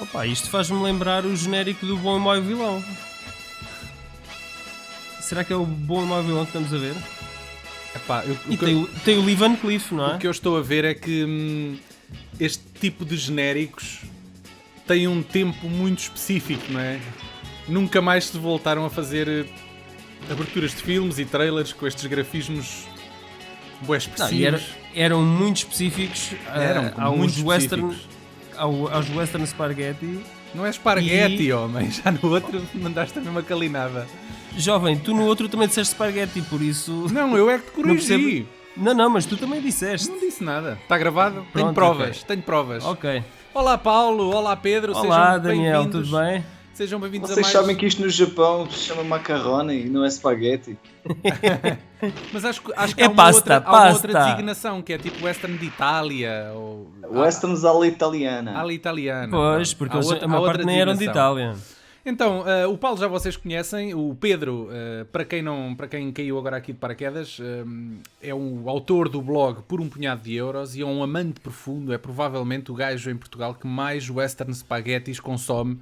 Opa, isto faz-me lembrar o genérico do Bom e Mau Vilão. Será que é o Bom e Mau Vilão que estamos a ver? Epá, tem o Lee Van Cleef, não é? O que eu estou a ver é que este tipo de genéricos tem um tempo muito específico, não é? Nunca mais se voltaram a fazer aberturas de filmes e trailers com estes grafismos bué expressivos. Eram muito específicos muito aos western spaghetti. Não é esparguete, homem. Já no outro mandaste também uma calinada. Jovem, tu no outro também disseste spaghetti, por isso... Não, eu é que te corrigi. Não, mas tu também disseste. Não disse nada. Está gravado? Pronto, tenho provas. Ok. Olá Paulo, olá Pedro. Olá Daniel, tudo bem? Sejam bem-vindos a Vocês mais... sabem que isto no Japão se chama macarrone e não é spaghetti? Mas acho que há É uma pasta. outra designação, que é tipo Western de Itália ou... Westerns alla italiana. Ala italiana. Pois, porque a maior parte nem eram de Itália. Então, o Paulo já vocês conhecem, o Pedro, para quem caiu agora aqui de paraquedas, é o autor do blog Por um Punhado de Euros e é um amante profundo, é provavelmente o gajo em Portugal que mais western spaghettis consome.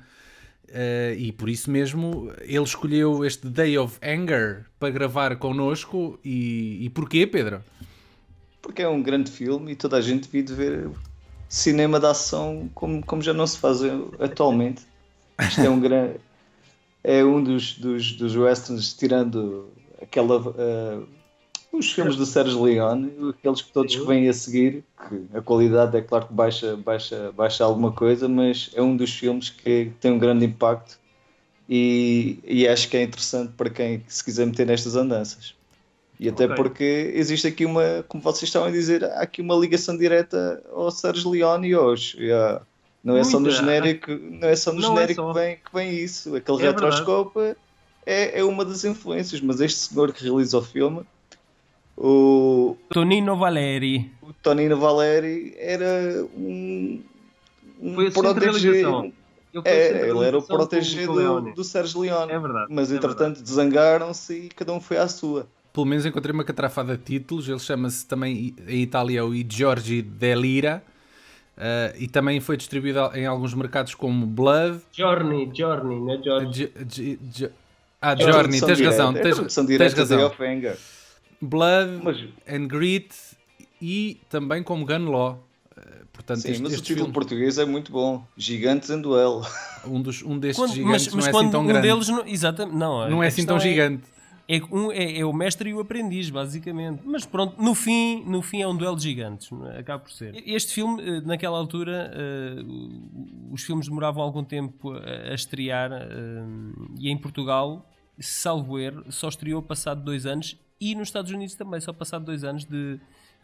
E por isso mesmo ele escolheu este Day of Anger para gravar connosco. E porquê, Pedro? Porque é um grande filme e toda a gente devia de ver cinema de ação como já não se faz atualmente. Isto é um dos westerns, tirando os filmes do Sérgio Leone, aqueles que todos que vêm a seguir, que a qualidade é claro que baixa alguma coisa, mas é um dos filmes que tem um grande impacto e acho que é interessante para quem se quiser meter nestas andanças. E até porque existe aqui como vocês estavam a dizer, há aqui uma ligação direta ao Sérgio Leone e não é só no genérico, que vem isso. Aquele retroscope é uma das influências, mas este senhor que realiza o filme, o Tonino Valeri era um foi protegido. Ele era o protegido do Sérgio Leone. É verdade. Mas entretanto desangaram-se e cada um foi à sua. Pelo menos encontrei uma catrafada de títulos. Ele chama-se também em Itália o I Giorgi Dell'Ira. E também foi distribuído em alguns mercados como Blood. Journey, não é George? Journey, tens razão. Tens razão. Blood and Grit e também como Gun Law. Portanto, sim, mas o título português é muito bom. Gigantes em Duelo. Um destes gigantes mas não é quando assim tão grande. Deles não é assim tão gigante. É o mestre e o aprendiz, basicamente. Mas pronto, no fim é um duelo de gigantes, acaba por ser. Este filme, naquela altura, os filmes demoravam algum tempo a estrear e em Portugal, salvo erro, só estreou passado 2 anos e nos Estados Unidos também, só passado 2 anos de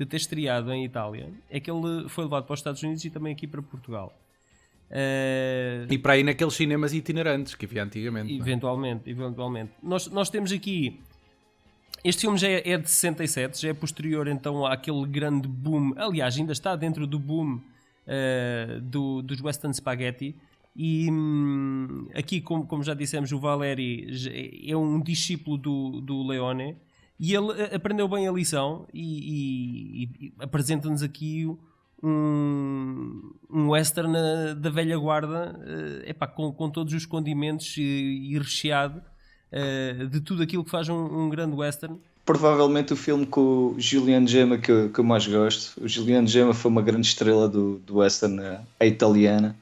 ter estreado em Itália. É que ele foi levado para os Estados Unidos e também aqui para Portugal. E para aí naqueles cinemas itinerantes que havia antigamente. Eventualmente. Nós temos aqui... Este filme já é de 67, já é posterior então àquele grande boom. Aliás, ainda está dentro do boom dos Western Spaghetti. E aqui, como já dissemos, o Valeri é um discípulo do Leone. E ele aprendeu bem a lição e apresenta-nos aqui um western da velha guarda, com todos os condimentos e recheado de tudo aquilo que faz um grande western. Provavelmente o filme com o Juliano Gemma que eu mais gosto. O Juliano Gemma foi uma grande estrela do western à italiana.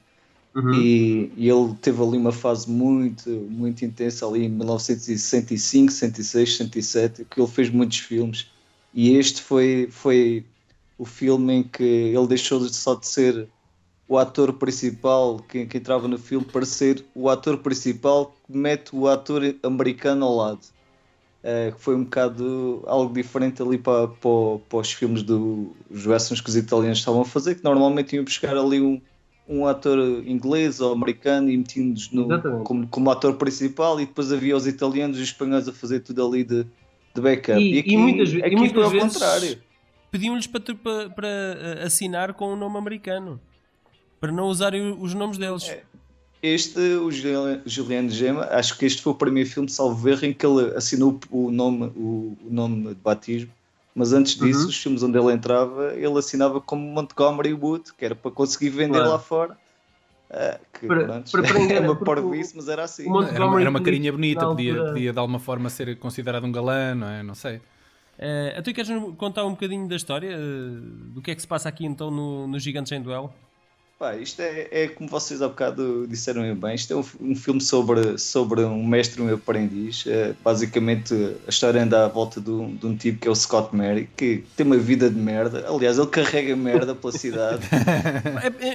Uhum. E ele teve ali uma fase muito, muito intensa ali em 1965, 66, 67, que ele fez muitos filmes. E este foi o filme em que ele deixou só de ser o ator principal que entrava no filme para ser o ator principal que mete o ator americano ao lado. Que foi um bocado algo diferente ali para os filmes dos westerns que os italianos estavam a fazer, que normalmente iam buscar ali um ator inglês ou americano e metiam-nos como ator principal, e depois havia os italianos e os espanhóis a fazer tudo ali de backup. E muitas foi ao vezes contrário. Pediam-lhes para assinar com o nome americano, para não usarem os nomes deles. O Juliano Gemma, acho que este foi o primeiro filme, salvo erro, em que ele assinou o nome de batismo Mas antes disso, os filmes onde ele entrava, ele assinava como Montgomery Wood, que era para conseguir vender lá fora. Que pronto, é uma parvoíce, mas era assim. Era uma carinha bonita, podia de alguma forma ser considerado um galã, não é? Não sei. Tu queres contar um bocadinho da história? Do que é que se passa aqui então no Gigantes em Duelo? Pá, isto é como vocês há bocado disseram bem, isto é um filme sobre um mestre e um aprendiz. Basicamente a história anda à volta de um tipo que é o Scott Murray, que tem uma vida de merda. Aliás, ele carrega merda pela cidade.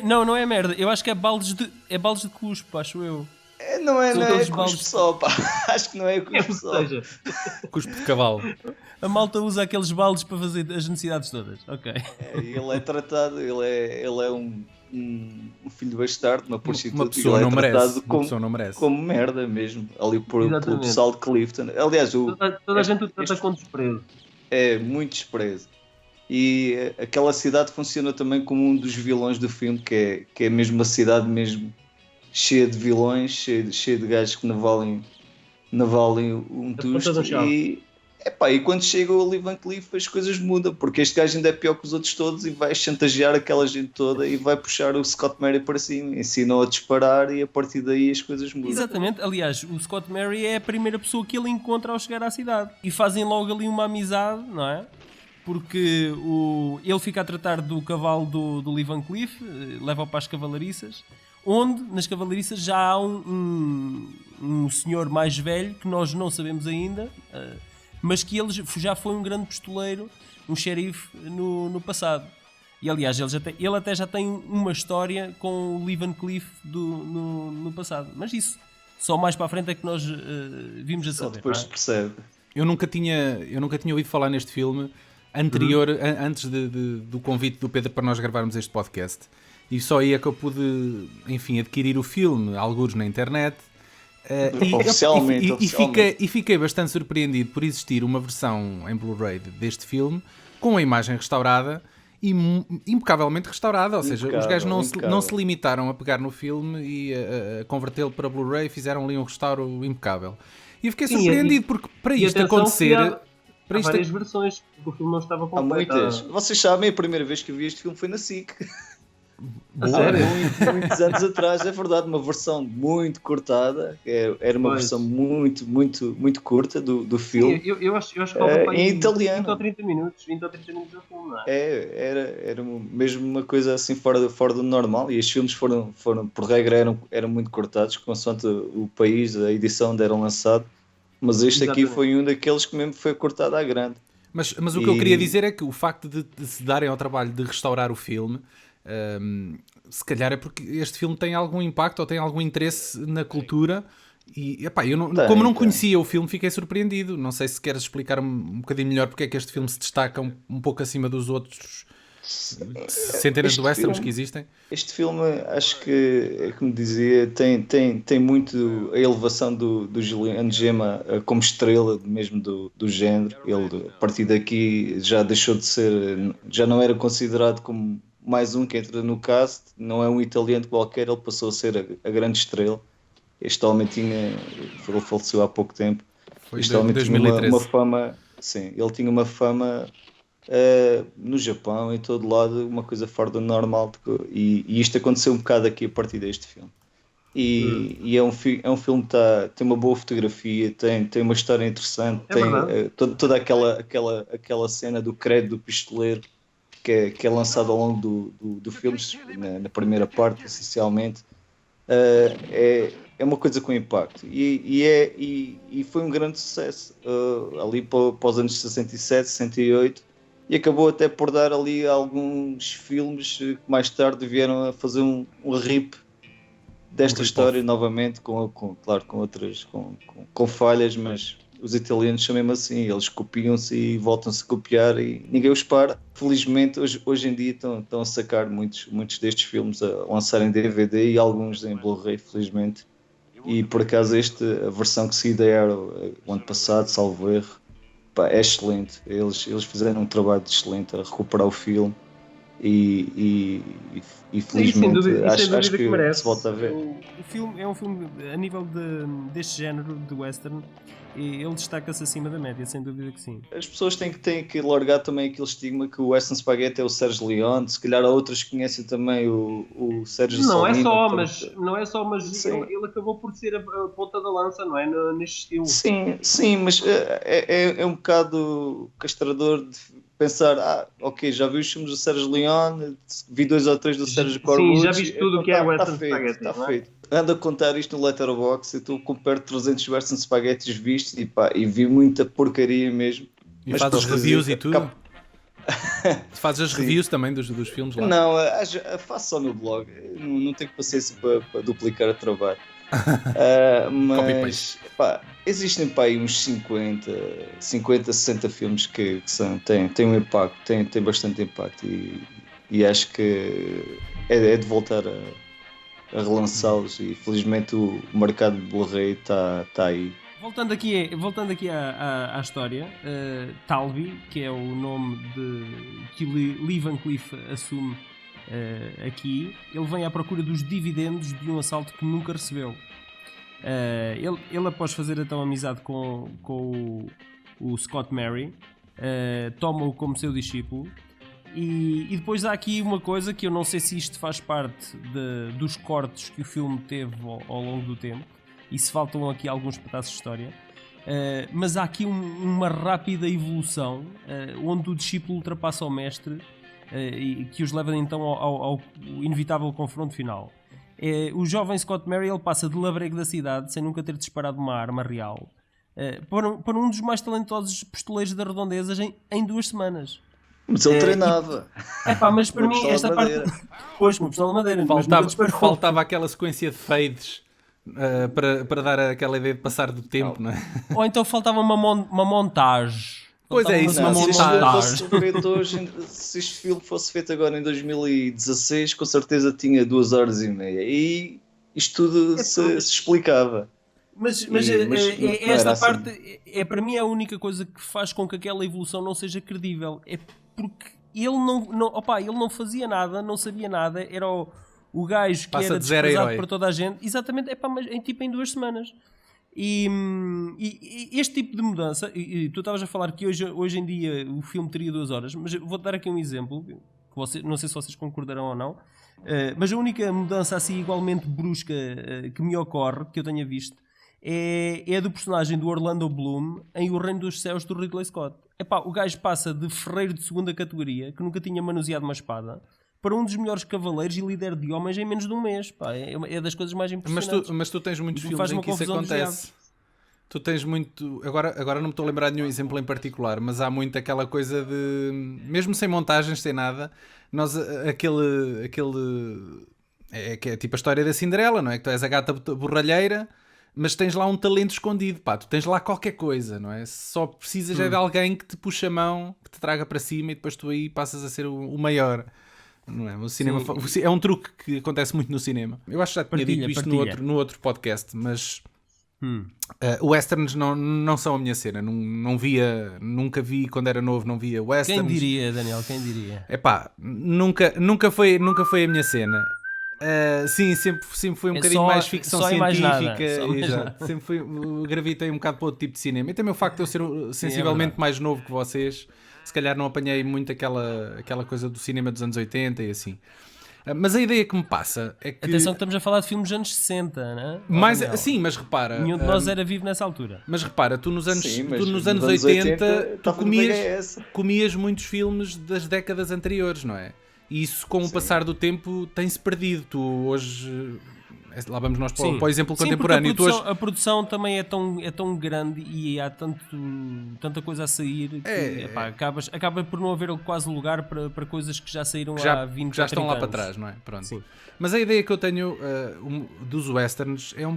Não é merda, eu acho que é baldes de cuspo, acho eu. Não é cuspo só, pá. Acho que não é cuspo só. Cuspo de cavalo. A malta usa aqueles baldes para fazer as necessidades todas. Ok. Ele é tratado, ele é um filho bastardo, uma prostituta. Uma pessoa não merece. Como merda mesmo, ali pelo pessoal de Clifton. Aliás, toda a gente o trata com desprezo. É, muito desprezo. E aquela cidade funciona também como um dos vilões do filme, que é mesmo uma cidade mesmo cheia de vilões, cheia de gajos que não valem um tusto. E quando chega o Lee Van Cleef as coisas mudam, porque este gajo ainda é pior que os outros todos e vai chantagear aquela gente toda e vai puxar o Scott Murray para cima, ensinou a disparar e a partir daí as coisas mudam. Exatamente, aliás, o Scott Murray é a primeira pessoa que ele encontra ao chegar à cidade e fazem logo ali uma amizade, não é? Porque ele fica a tratar do cavalo do Lee Van Cleef, leva-o para as cavalariças, onde nas cavalariças já há um senhor mais velho que nós não sabemos ainda, mas que ele já foi um grande pistoleiro, um xerife no passado. E aliás, ele até já tem uma história com o Lee Van Cleef no passado. Mas isso, só mais para a frente é que nós vimos a saber. Só depois se percebe. Eu nunca tinha ouvido falar neste filme anterior, antes do convite do Pedro para nós gravarmos este podcast. E só aí é que eu pude, enfim, adquirir o filme, alguns na internet. Oficialmente. E fiquei bastante surpreendido por existir uma versão em Blu-ray deste filme com a imagem restaurada e impecavelmente restaurada, ou seja, os gajos não se limitaram a pegar no filme e a convertê-lo para Blu-ray, fizeram ali um restauro impecável. E eu fiquei surpreendido porque para isto acontecer... Há várias versões, porque o filme não estava completo. Há muitas. Vocês sabem, a primeira vez que eu vi este filme foi na SIC. Sério? Muitos anos atrás, é verdade, uma versão muito cortada, era uma versão muito, muito, muito curta do filme. Sim, eu acho que falta em italiano. 20 ou 30 minutos do filme, não é? Era mesmo uma coisa assim fora do normal, e os filmes foram por regra, eram muito cortados, consoante o país, a edição onde eram lançados, mas este aqui foi um daqueles que mesmo foi cortado à grande. Mas o que eu queria dizer é que o facto de se darem ao trabalho de restaurar o filme, se calhar é porque este filme tem algum impacto ou tem algum interesse na cultura e como não conhecia o filme, fiquei surpreendido. Não sei se queres explicar um bocadinho melhor porque é que este filme se destaca um pouco acima dos outros centenas de westerns que existem. Este filme, acho que, como dizia, tem muito a elevação do Julian Gemma como estrela mesmo do género. Ele, a partir daqui, já deixou de ser, já não era considerado como mais um que entra no cast, não é um italiano qualquer, ele passou a ser a grande estrela. Este homem ele faleceu há pouco tempo. Este homem tinha uma fama, sim, ele tinha uma fama no Japão, em todo lado, uma coisa fora do normal, e isto aconteceu um bocado aqui a partir deste filme. E é um filme que tem uma boa fotografia, tem uma história interessante, tem toda aquela cena do credo do pistoleiro que é lançado ao longo do filme, na primeira parte, essencialmente. É uma coisa com impacto e foi um grande sucesso ali para os anos 67, 68, e acabou até por dar ali alguns filmes que mais tarde vieram a fazer um rip desta história novamente, claro, com outras com falhas, mas os italianos são mesmo assim, eles copiam-se e voltam-se a copiar e ninguém os para. Felizmente hoje em dia estão a sacar muitos destes filmes, a lançarem DVD e alguns em Blu-ray, felizmente. E por acaso a versão que se deram o ano passado, salvo erro, é excelente. Eles fizeram um trabalho excelente a recuperar o filme e felizmente sem acho dúvida que merece. se volta a ver. O filme é um filme a nível deste género de western, e ele destaca-se acima da média, sem dúvida que sim. As pessoas têm que largar também aquele estigma que o Western Spaghetti é o Sérgio Leone, se calhar há outras que conhecem também o Sérgio Não é Salina, só, portanto, mas ele acabou por ser a ponta da lança, não é? Neste estilo. Sim, mas é um bocado castrador de pensar, ok, já vi os filmes do Sérgio Leone, vi 2 ou 3 do Sérgio Corbucci. Sim, já viste tudo o que é Western feito, Spaghetti, está não é? feito. Ando a contar isto no Letterboxd, eu estou com perto de 300 Western Spaghettis vistos e vi muita porcaria mesmo. E Mas fazes posso reviews dizer e que tudo? Fazes as reviews também dos filmes lá? Não, faço só no blog, não tenho paciência para duplicar o trabalho. Mas pá, existem aí uns 50, 60 filmes que têm um impacto, têm bastante impacto e acho que é de voltar a relançá-los e felizmente o mercado de Blu-ray está aí. Voltando aqui à história, Talby, que é o nome que Lee Van Cleef assume aqui, ele vem à procura dos dividendos de um assalto que nunca recebeu. Ele após fazer então amizade com o Scott Murray, toma-o como seu discípulo. E depois há aqui uma coisa que eu não sei se isto faz parte dos cortes que o filme teve ao longo do tempo, e se faltam aqui alguns pedaços de história, mas há aqui uma rápida evolução onde o discípulo ultrapassa o mestre e que os leva então ao inevitável confronto final. O jovem Scott Murray ele passa de labrego da cidade sem nunca ter disparado uma arma real para um dos mais talentosos pistoleiros da redondeza em 2 semanas. Mas ele treinava. Mas para mim esta parte... Pois, uma pistola de madeira. Faltava aquela sequência de fades para dar aquela ideia de passar do tempo, não é? Ou então faltava uma montagem. Pois é, isso, uma montagem. Se este filme fosse feito agora em 2016, com certeza tinha 2 horas e meia. E isto tudo se explicava. Mas esta parte é para mim a única coisa que faz com que aquela evolução não seja credível. É porque ele não fazia nada, não sabia nada, era o gajo que passa era de zero desprezado herói por toda a gente. Exatamente, mas em 2 semanas. E este tipo de mudança, e tu estavas a falar que hoje em dia o filme teria 2 horas, mas vou-te dar aqui um exemplo, que não sei se vocês concordarão ou não, mas a única mudança assim igualmente brusca que me ocorre, que eu tenha visto, é do personagem do Orlando Bloom em O Reino dos Céus do Ridley Scott. O gajo passa de ferreiro de 2ª categoria, que nunca tinha manuseado uma espada, para um dos melhores cavaleiros e líder de homens em menos de um mês. É das coisas mais impressionantes. Mas tu tens muitos filmes em que isso acontece. Tu tens muito... Agora não me estou a lembrar de nenhum exemplo em particular, mas há muito aquela coisa de... Mesmo sem montagens, sem nada, que é tipo a história da Cinderela, não é? Que tu és a gata borralheira, mas tens lá um talento escondido, tu tens lá qualquer coisa, não é? Só precisas é de alguém que te puxe a mão, que te traga para cima e depois tu aí passas a ser o maior. Não é? O cinema é um truque que acontece muito no cinema. Eu acho que já tinha dito isto no outro podcast, mas westerns não são a minha cena. Nunca vi quando era novo, não via westerns. Quem diria, Daniel? Quem diria? Nunca foi a minha cena. Sim, sempre foi um bocadinho mais ficção científica. Sempre gravitei um bocado para outro tipo de cinema. E também o facto de eu ser sensivelmente mais novo que vocês, se calhar não apanhei muito aquela coisa do cinema dos anos 80 e assim. Mas a ideia que me passa é que... Atenção que estamos a falar de filmes dos anos 60, não é? Sim, mas repara... Nenhum de nós era vivo nessa altura. Mas repara, tu nos anos 80 tu comias muitos filmes das décadas anteriores, não é? E isso, com o passar do tempo, tem-se perdido. Tu hoje... Lá vamos nós para o exemplo contemporâneo. A produção também é tão grande e há tanta coisa a sair que acaba por não haver quase lugar para coisas que já saíram há 20 que já estão lá anos. para trás, não é? Pronto. Sim. Mas a ideia que eu tenho dos westerns é um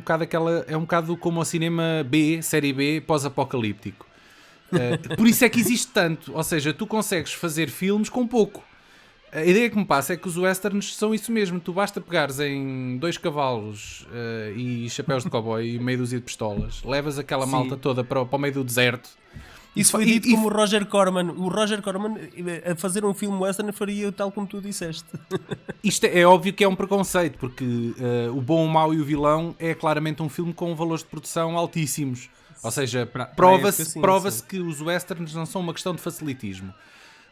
bocado como o cinema B, série B, pós-apocalíptico. Por isso é que existe tanto. Ou seja, tu consegues fazer filmes com pouco. A ideia que me passa é que os westerns são isso mesmo. Tu basta pegares em 2 cavalos e chapéus de cowboy e meia dúzia de pistolas, levas aquela malta toda para o meio do deserto Isso foi dito como o Roger Corman. O Roger Corman, a fazer um filme western, faria tal como tu disseste. Isto é óbvio que é um preconceito, porque O Bom, o Mau e o Vilão é claramente um filme com valores de produção altíssimos. Ou seja, prova-se que os westerns não são uma questão de facilitismo.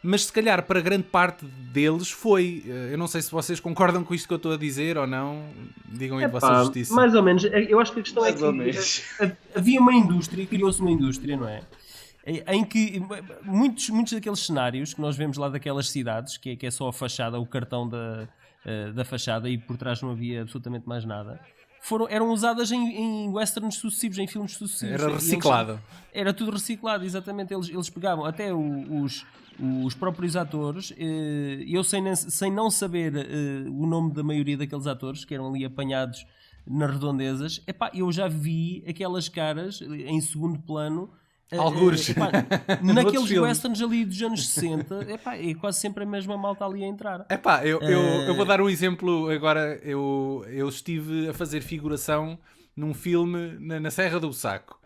Mas se calhar para grande parte deles foi. Eu não sei se vocês concordam com isto que eu estou a dizer ou não. Digam aí de vossa justiça. Mais ou menos. Eu acho que a questão é que havia uma indústria, criou-se uma indústria, não é? Em que muitos daqueles cenários que nós vemos lá daquelas cidades, que é só a fachada, o cartão da fachada, e por trás não havia absolutamente mais nada, eram usadas em westerns sucessivos, em filmes sucessivos. Era reciclado. Era tudo reciclado, exatamente. Eles pegavam até os próprios atores. Eu sem não saber o nome da maioria daqueles atores que eram ali apanhados nas redondezas, eu já vi aquelas caras em segundo plano. Algures. Naqueles westerns ali dos anos 60, é quase sempre a mesma malta ali a entrar. Eu vou dar um exemplo agora. Eu estive a fazer figuração num filme na Serra do Saco.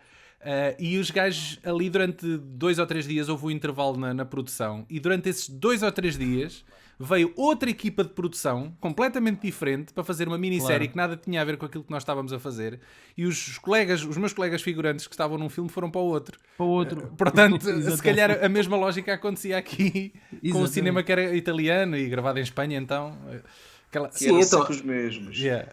E os gajos ali durante 2 ou 3 dias houve um intervalo na produção, e durante esses 2 ou 3 dias veio outra equipa de produção completamente diferente para fazer uma minissérie que nada tinha a ver com aquilo que nós estávamos a fazer, e os meus colegas figurantes que estavam num filme foram para o outro. Portanto, se calhar a mesma lógica acontecia aqui com o cinema que era italiano e gravado em Espanha, então... Sim, então... os mesmos. Yeah.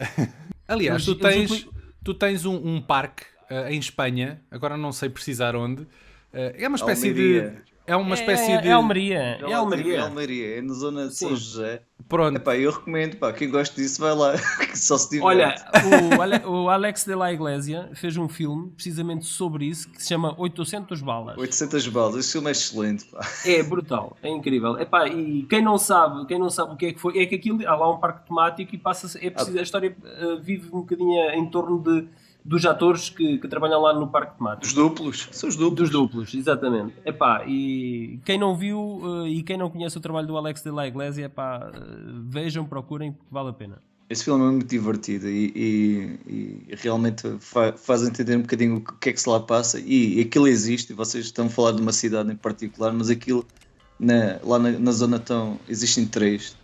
Aliás, tu tens um parque em Espanha, agora não sei precisar onde, é uma espécie Almeria. de... É uma espécie de... É Almeria. É Almeria. É na zona de São José. Pronto. Eu recomendo, quem gosta disso vai lá, que só se diverte. Olha, o Alex de la Iglesia fez um filme precisamente sobre isso, que se chama 800 balas. 800 balas, esse filme é excelente, pá. É brutal, é incrível. E quem não sabe o que é que foi, é que aquilo, há lá um parque temático e a história vive um bocadinho em torno dos atores que trabalham lá no parque temático. Dos duplos. São os duplos. Dos duplos, exatamente. E quem não viu e quem não conhece o trabalho do Alex de la Iglesia, vejam, procurem, porque vale a pena. Esse filme é muito divertido e realmente faz entender um bocadinho o que é que se lá passa, e aquilo existe, e vocês estão a falar de uma cidade em particular, mas aquilo lá na zona existem três,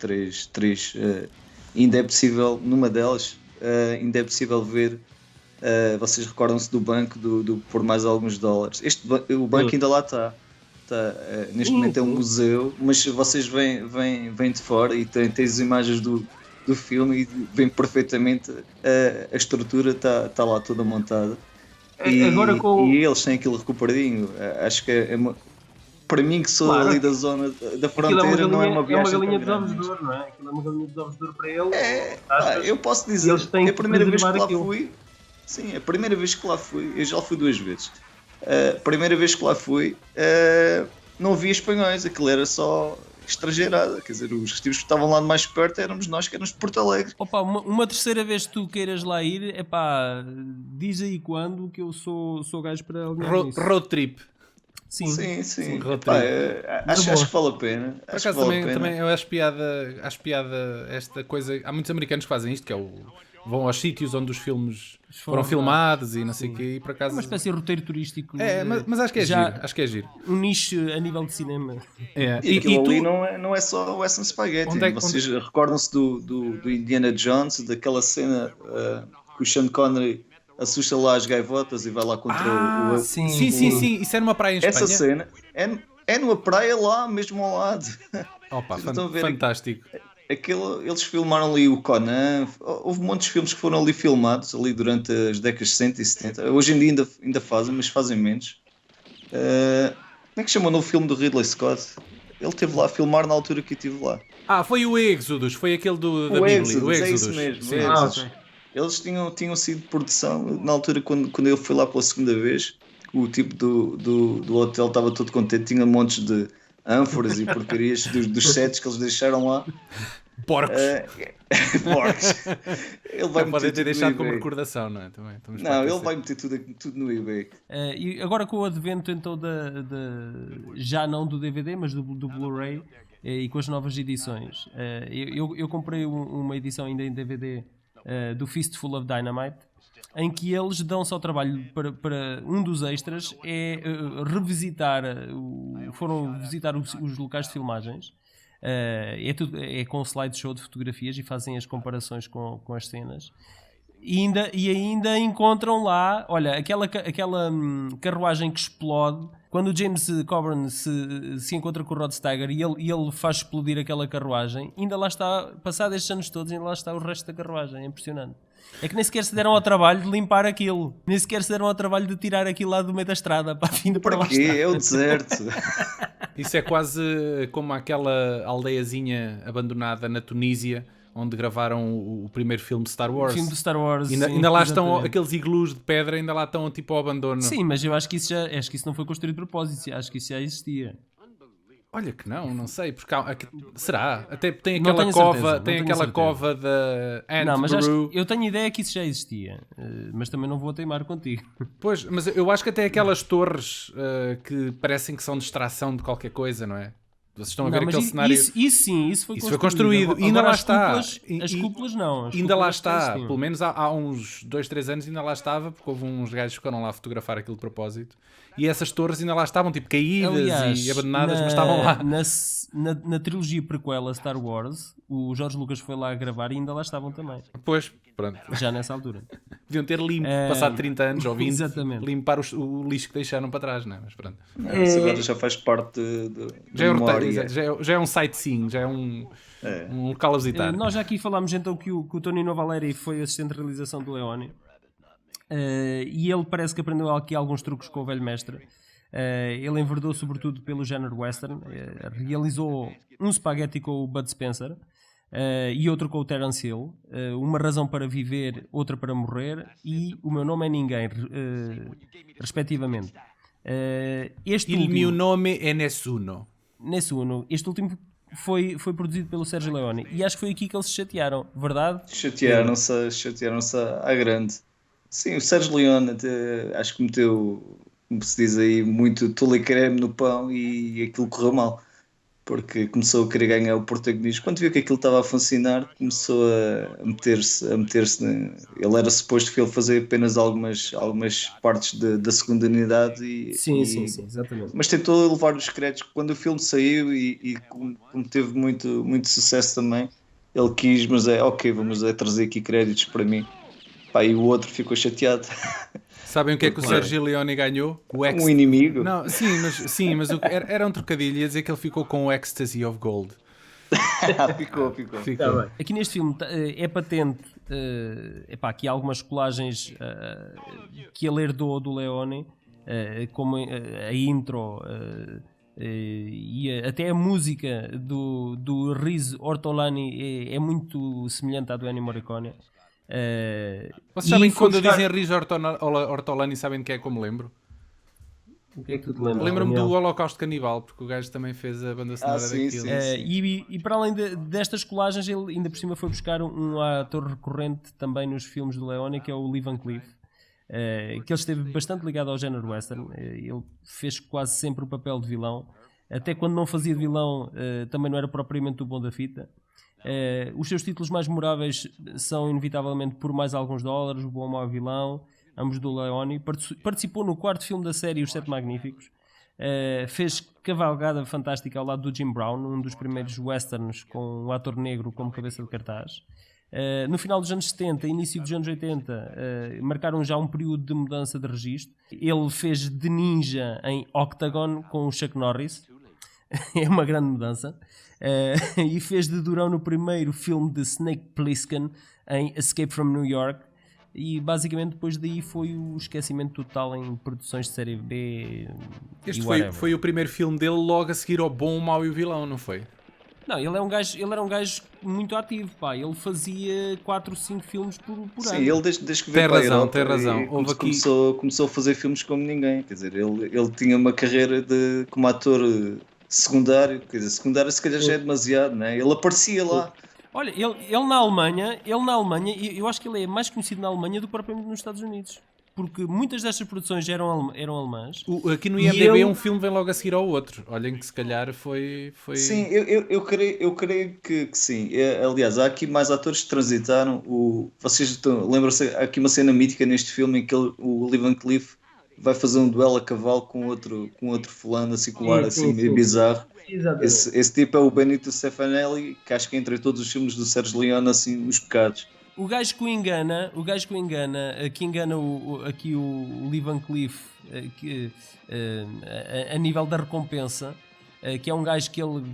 ainda é possível, numa delas, ainda é possível ver. Vocês recordam-se do banco por mais alguns dólares. O banco ainda lá está. Neste momento é um museu, mas vocês vêm de fora e tens imagens do filme e vêem perfeitamente a estrutura está lá toda montada. E eles têm aquilo recuperadinho. Acho que para mim, que sou ali da zona da fronteira, não é uma viagem. É uma galinha dos ovos de ouro, não é? Aquilo é uma galinha dos ovos de ouro para eles. Eu posso dizer, a primeira vez que lá fui. Sim, a primeira vez que lá fui, eu já fui 2 vezes. A primeira vez que lá fui, não havia espanhóis, aquilo era só estrangeirada. Quer dizer, os tipos que estavam lá de mais perto éramos nós, que éramos de Porto Alegre. Uma terceira vez que tu queiras lá ir, diz aí quando, que eu sou gajo para alinhar nisso. Road trip. Sim. Acho que vale a pena. Por acaso também eu acho piada esta coisa. Há muitos americanos que fazem isto, que é vão aos sítios onde os filmes foram filmados e não sei o quê, e por acaso... É uma espécie de roteiro turístico. Mas acho que é giro. Um nicho a nível de cinema. E aquilo ali não é só o Western Spaghetti. Vocês recordam-se do Indiana Jones, daquela cena que o Sean Connery assusta lá as gaivotas e vai lá contra o... Sim. Isso é numa praia em Espanha? Essa cena é numa praia lá, mesmo ao lado. Fantástico. Eles filmaram ali o Conan, houve muitos filmes que foram ali filmados ali durante as décadas de 60 e 70. Hoje em dia ainda fazem, mas fazem menos. Como é que chama o novo filme do Ridley Scott? Ele esteve lá a filmar na altura que eu estive lá. Foi o Exodus, foi aquele da Bíblia. O Exodus, é isso mesmo. Okay. Eles tinham sido de produção na altura quando eu fui lá pela segunda vez. O tipo do hotel estava todo contente, tinha montes de ânforas e porcarias dos sets que eles deixaram lá. Porcos. Ele vai meter ter deixado como recordação, não é? Também, ele vai meter tudo no eBay. E agora com o advento então já não do DVD, mas do Blu-ray, e com as novas edições, eu comprei uma edição ainda em DVD do Fistful of Dynamite, em que eles dão-se ao trabalho para um dos extras foram visitar os locais de filmagens. É com slideshow de fotografias e fazem as comparações com as cenas. E ainda encontram lá, olha, aquela carruagem que explode. Quando o James Coburn se encontra com o Rod Steiger e ele faz explodir aquela carruagem, ainda lá está, passados estes anos todos, ainda lá está o resto da carruagem. É impressionante. É que nem sequer se deram ao trabalho de limpar aquilo, nem sequer se deram ao trabalho de tirar aquilo lá do meio da estrada para fim de para lá. É o deserto. Isso é quase como aquela aldeiazinha abandonada na Tunísia, onde gravaram o primeiro filme de Star Wars. O filme de Star Wars. Ainda lá estão aqueles iglus de pedra, ainda lá estão tipo ao abandono. Sim, mas eu acho que isso não foi construído de propósito, acho que isso já existia. Olha que não sei, porque será? Até tem aquela cova, cova da Ant Não, mas eu tenho ideia que isso já existia, mas também não vou teimar contigo. Pois, mas eu acho que até aquelas torres que parecem que são de extração de qualquer coisa, não é? Vocês estão a ver aquele cenário. Isso foi construído. Agora, ainda lá está. As cúpulas não. Ainda lá está. Pelo menos há uns 2-3 anos ainda lá estava, porque houve uns gajos que foram lá fotografar aquilo de propósito. E essas torres ainda lá estavam, tipo, caídas. Aliás, e abandonadas, mas estavam lá. Na trilogia prequela Star Wars, o George Lucas foi lá gravar e ainda lá estavam também. Pois, pronto. Já nessa altura. Deviam ter limpo, passado 30 anos ou 20, exatamente. Limpar o lixo que deixaram para trás, não é? Mas pronto. Isso agora já faz parte já é um sightseeing, já é um local a visitar. Nós já aqui falámos então que o Tonino Valeri foi assistente de realização do Leone. E ele parece que aprendeu aqui alguns truques com o velho mestre. Ele enverdou sobretudo pelo género western. Realizou um spaghetti com o Bud Spencer e outro com o Terence Hill. Uma razão para viver, outra para morrer, e O Meu Nome é Ninguém, respectivamente. Il mio nome é Nessuno. Este último foi produzido pelo Sergio Leone e acho que foi aqui que eles se chatearam, verdade? Chatearam-se à grande. Sim, o Sérgio Leone acho que meteu, como se diz aí, muito tule e creme no pão e aquilo correu mal, porque começou a querer ganhar o protagonismo. Quando viu que aquilo estava a funcionar, começou a meter-se. Ele era suposto que ele fazer apenas algumas partes da segunda unidade. Sim, exatamente. Mas tentou levar os créditos. Quando o filme saiu e como teve muito, muito sucesso também, ele quis, mas vamos trazer aqui créditos para mim. E o outro ficou chateado. Sabem o que é que o Sergio Leone ganhou? Um inimigo? Não, sim, mas era um trocadilho. Ia dizer que ele ficou com o Ecstasy of Gold. Ficou. Tá, aqui neste filme é patente aqui há algumas colagens que ele herdou do Leone, como a intro e até a música do Riz Ortolani é muito semelhante à do Ennio Morricone. Vocês sabem que quando dizem Riz Ortolani, sabem de que é como lembro? O que é que tu te lembras? Lembro-me do Holocausto Canibal, porque o gajo também fez a banda sonora daquilo. Sim. E para além destas colagens, ele ainda por cima foi buscar um ator recorrente também nos filmes do Leone, que é o Lee Van Cleef, que ele esteve bastante ligado ao género western. Ele fez quase sempre o papel de vilão, até quando não fazia de vilão também não era propriamente o bom da fita. Os seus títulos mais memoráveis são inevitavelmente Por Mais Alguns Dólares, O Bom Mau Vilão, ambos do Leone. Participou no quarto filme da série Os Sete Magníficos. Fez cavalgada fantástica ao lado do Jim Brown, um dos primeiros westerns com um ator negro como cabeça de cartaz. No final dos anos 70 e início dos anos 80 marcaram já um período de mudança de registro. Ele fez de ninja em Octagon com o Chuck Norris. É uma grande mudança. E fez de durão no primeiro filme de Snake Plissken em Escape from New York. E basicamente depois daí foi o esquecimento total em produções de série B. Este foi o primeiro filme dele logo a seguir ao Bom, o Mau e o Vilão, não foi? Não, ele era um gajo muito ativo, pá. Ele fazia 4 ou 5 filmes por ano. Sim, ele desde que veio para a Europa, tem razão. Começou a fazer filmes como ninguém. Quer dizer, ele tinha uma carreira como ator secundário. Quer dizer, secundário se calhar já é demasiado, não é? Ele aparecia lá. Olha, ele na Alemanha, eu acho que ele é mais conhecido na Alemanha do que propriamente nos Estados Unidos. porque muitas destas produções eram alemãs. Aqui no IMDb um filme vem logo a seguir ao outro. Olhem que se calhar foi... Sim, eu creio que sim. Aliás, há aqui mais atores que transitaram. Vocês lembram-se, há aqui uma cena mítica neste filme em que o Lee Van Cleef vai fazer um duelo a cavalo com outro fulano a circular, assim, meio bizarro. Esse tipo é o Benito Stefanelli, que acho que entre todos os filmes do Sergio Leone, assim, os pecados. O gajo que o engana, que engana aqui o Lee Van Cleef, a nível da recompensa, que é um gajo que ele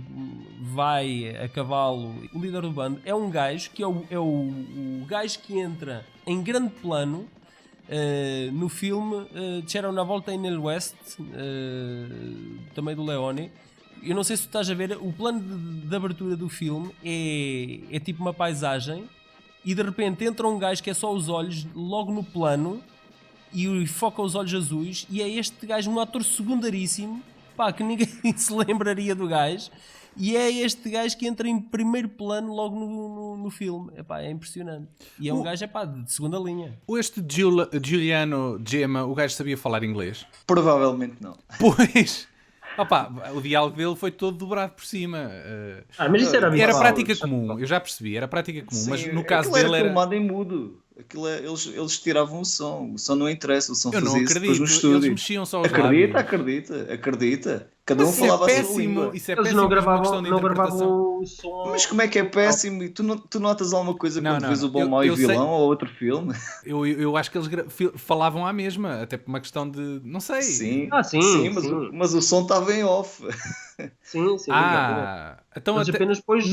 vai a cavalo, o líder do bando, é um gajo que é o gajo que entra em grande plano no filme C'era una volta nel West, também do Leone. Eu não sei se tu estás a ver, o plano de abertura do filme é tipo uma paisagem e de repente entra um gajo que é só os olhos logo no plano e foca os olhos azuis, e é este gajo, um ator secundaríssimo, pá, que ninguém se lembraria do gajo, e é este gajo que entra em primeiro plano logo no filme. Epá, é impressionante. E é um gajo de segunda linha. Este Giuliano Gemma, o gajo sabia falar inglês? Provavelmente não. Pois... Opa, o diálogo dele foi todo dobrado por cima. Mas isso era prática comum, eu já percebi, era prática comum. Sim, mas no caso dele era filmado em mudo. Eles tiravam o som não interessa, o som eu fazia isso depois no estúdio. Eles mexiam só os lábios. Acredita. Cada um falava a sua língua. Isso é eles péssimo, não gravavam o som. Mas como é que é péssimo? Tu notas alguma coisa quando vês o Bom, Mau e Vilão ou outro filme? Eu acho que eles falavam à mesma, até por uma questão de... Não sei. Sim, mas o som estava em off. Sim. Então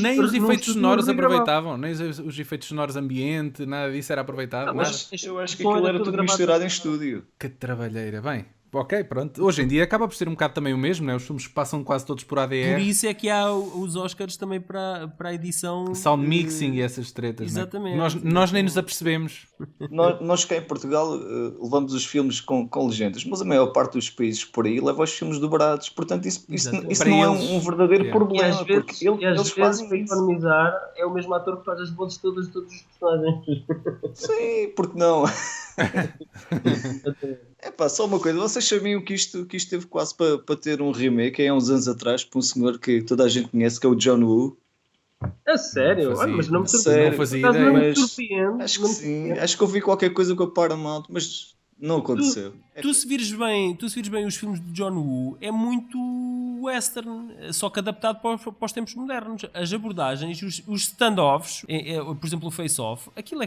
nem os efeitos sonoros aproveitavam, nem os efeitos sonoros ambiente, nada disso era aproveitado. Mas eu acho que aquilo era tudo misturado em estúdio. Que trabalheira, bem. Ok, pronto. Hoje em dia acaba por ser um bocado também o mesmo, né? Os filmes passam quase todos por ADR. Por isso é que há os Oscars também para a edição... Sound mixing e essas tretas. Exatamente. Né? Nós nem nos apercebemos. Nós cá em Portugal levamos os filmes com legendas, mas a maior parte dos países por aí leva os filmes dobrados. Portanto, isso não é um verdadeiro problema. E às vezes para economizar, é o mesmo ator que faz as vozes todas de todos os personagens. Sim, porque não? Só uma coisa, vocês sabiam que isto teve quase para ter um remake há uns anos atrás por um senhor que toda a gente conhece, que é o John Woo. É sério? Mas não me surpreende. Não fazia ideia. Acho que sim, acho que ouvi qualquer coisa com a Paramount, mas não aconteceu. Tu se vires bem os filmes de John Woo, é muito western, só que adaptado para os tempos modernos. As abordagens, os stand-offs, por exemplo o Face-Off, aquilo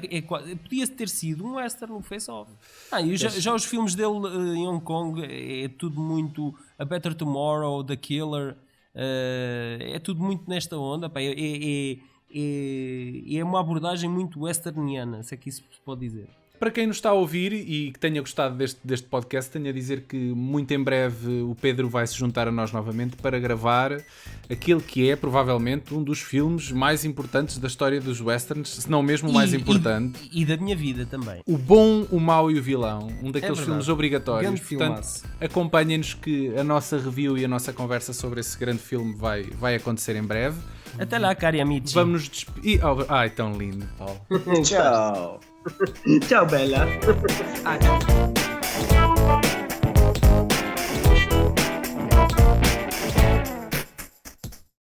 podia ter sido um western, um Face-Off. Já os filmes dele em Hong Kong é tudo muito A Better Tomorrow, The Killer, é tudo muito nesta onda. Pá, é uma abordagem muito westerniana, se é que isso se pode dizer. Para quem nos está a ouvir e que tenha gostado deste podcast, tenho a dizer que muito em breve o Pedro vai se juntar a nós novamente para gravar aquele que é provavelmente um dos filmes mais importantes da história dos westerns, se não mesmo o mais importante. E da minha vida também. O Bom, o Mau e o Vilão, um daqueles filmes obrigatórios. Portanto, acompanhem-nos que a nossa review e a nossa conversa sobre esse grande filme vai acontecer em breve. Até lá, cari amici. Vamos nos despedir. Ai, tão lindo, Paulo. Tchau. Ciao bella.